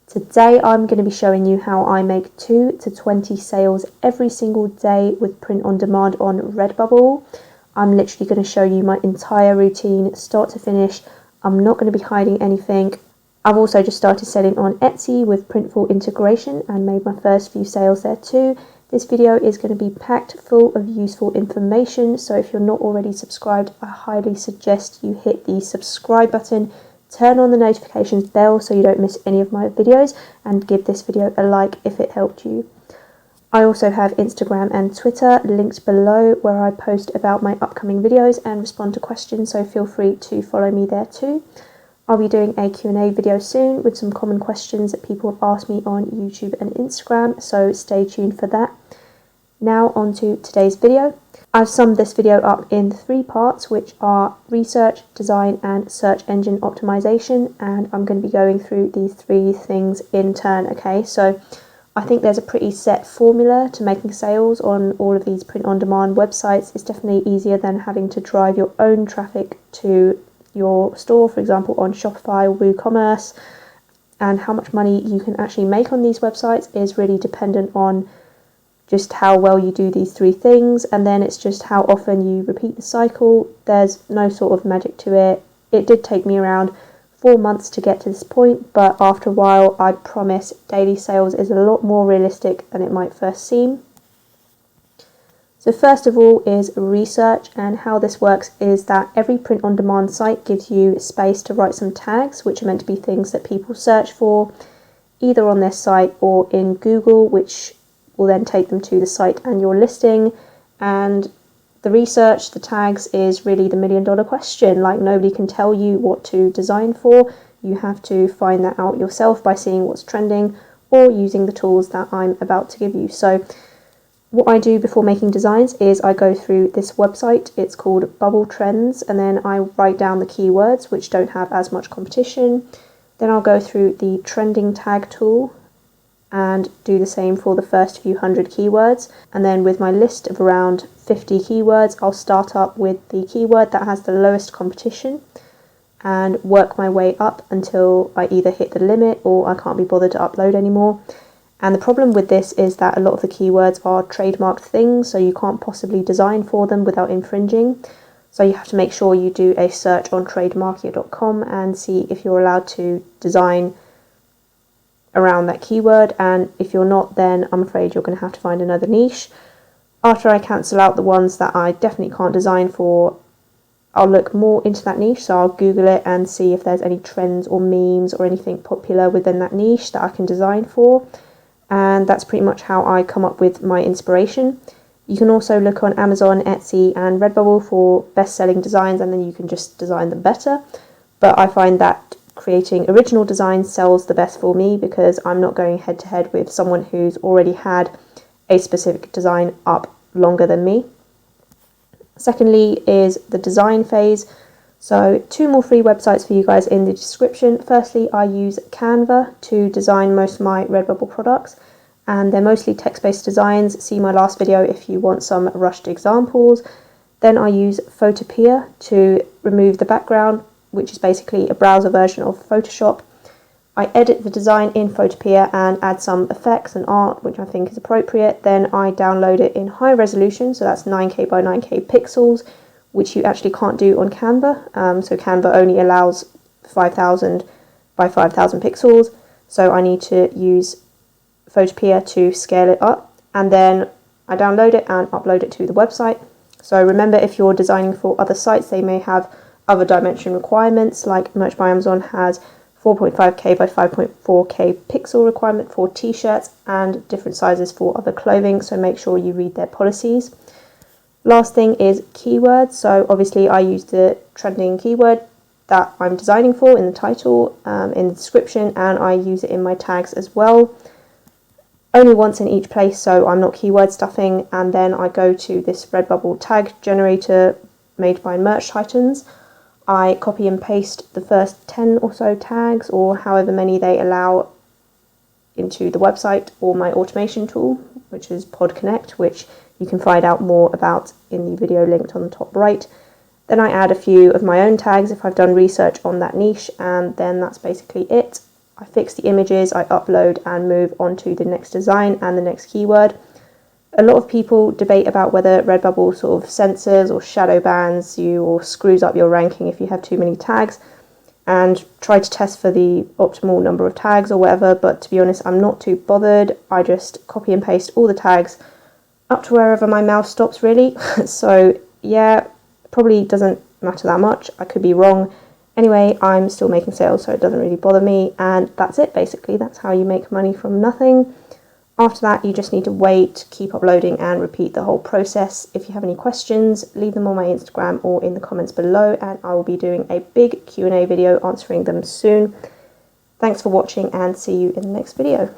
Today I'm going to be showing you how I make 2 to 20 sales every single day with print on demand on Redbubble. I'm literally going to show you my entire routine, start to finish. I'm not going to be hiding anything. I've also just started selling on Etsy with Printful integration and made my first few sales there too. This video is going to be packed full of useful information, so if you're not already subscribed, I highly suggest you hit the subscribe button, turn on the notifications bell so you don't miss any of my videos, and give this video a like if it helped you. I also have Instagram and Twitter linked below where I post about my upcoming videos and respond to questions, so feel free to follow me there too. I'll be doing a Q&A video soon with some common questions that people have asked me on YouTube and Instagram, so stay tuned for that. Now on to today's video. I've summed this video up in 3 parts, which are research, design and search engine optimization, and I'm going to be going through these 3 things in turn, okay? So I think there's a pretty set formula to making sales on all of these print-on-demand websites. It's definitely easier than having to drive your own traffic to your store, for example on Shopify or WooCommerce, and how much money you can actually make on these websites is really dependent on just how well you do these 3 things, and then it's just how often you repeat the cycle. There's no sort of magic to it. It did take me around 4 months to get to this point, but after a while I promise daily sales is a lot more realistic than it might first seem. So first of all is research, and how this works is that every print-on-demand site gives you space to write some tags, which are meant to be things that people search for, either on their site or in Google, which will then take them to the site and your listing. And the research, the tags, is really the $1,000,000 question. Like, nobody can tell you what to design for. You have to find that out yourself by seeing what's trending or using the tools that I'm about to give you. So what I do before making designs is I go through this website. It's called Bubble Trends, and then I write down the keywords which don't have as much competition. Then I'll go through the trending tag tool and do the same for the first few hundred keywords, and then with my list of around 50 keywords I'll start up with the keyword that has the lowest competition and work my way up until I either hit the limit or I can't be bothered to upload anymore. And the problem with this is that a lot of the keywords are trademarked things, so you can't possibly design for them without infringing. So you have to make sure you do a search on trademarkia.com and see if you're allowed to design around that keyword, and if you're not, then I'm afraid you're going to have to find another niche. After I cancel out the ones that I definitely can't design for, I'll look more into that niche, so I'll Google it and see if there's any trends or memes or anything popular within that niche that I can design for, and that's pretty much how I come up with my inspiration. You can also look on Amazon, Etsy and Redbubble for best-selling designs, and then you can just design them better, but I find that creating original design sells the best for me because I'm not going head to head with someone who's already had a specific design up longer than me. Secondly is the design phase. So 2 more free websites for you guys in the description. Firstly, I use Canva to design most of my Redbubble products, and they're mostly text-based designs. See my last video if you want some rushed examples. Then I use Photopea to remove the background, which is basically a browser version of Photoshop. I edit the design in Photopea and add some effects and art, which I think is appropriate. Then I download it in high resolution, so that's 9K by 9K pixels, which you actually can't do on Canva. So Canva only allows 5000 by 5000 pixels, so I need to use Photopea to scale it up. And then I download it and upload it to the website. So remember, if you're designing for other sites, they may have other dimension requirements, like Merch by Amazon has 4.5K by 5.4K pixel requirement for t-shirts and different sizes for other clothing, so make sure you read their policies. Last thing is keywords. So obviously I use the trending keyword that I'm designing for in the title, in the description, and I use it in my tags as well. Only once in each place, so I'm not keyword stuffing. And then I go to this Redbubble tag generator made by Merch Titans. I copy and paste the first 10 or so tags, or however many they allow, into the website or my automation tool, which is Pod Connect, which you can find out more about in the video linked on the top right. Then I add a few of my own tags if I've done research on that niche, and then that's basically it. I fix the images, I upload and move on to the next design and the next keyword. A lot of people debate about whether Redbubble sort of censors or shadow bans you or screws up your ranking if you have too many tags, and try to test for the optimal number of tags or whatever, but to be honest, I'm not too bothered. I just copy and paste all the tags up to wherever my mouse stops, really. So yeah, probably doesn't matter that much. I could be wrong. Anyway, I'm still making sales, so it doesn't really bother me, and that's it basically. That's how you make money from nothing. After that, you just need to wait, keep uploading and repeat the whole process. If you have any questions, leave them on my Instagram or in the comments below, and I will be doing a big Q&A video answering them soon. Thanks for watching and see you in the next video.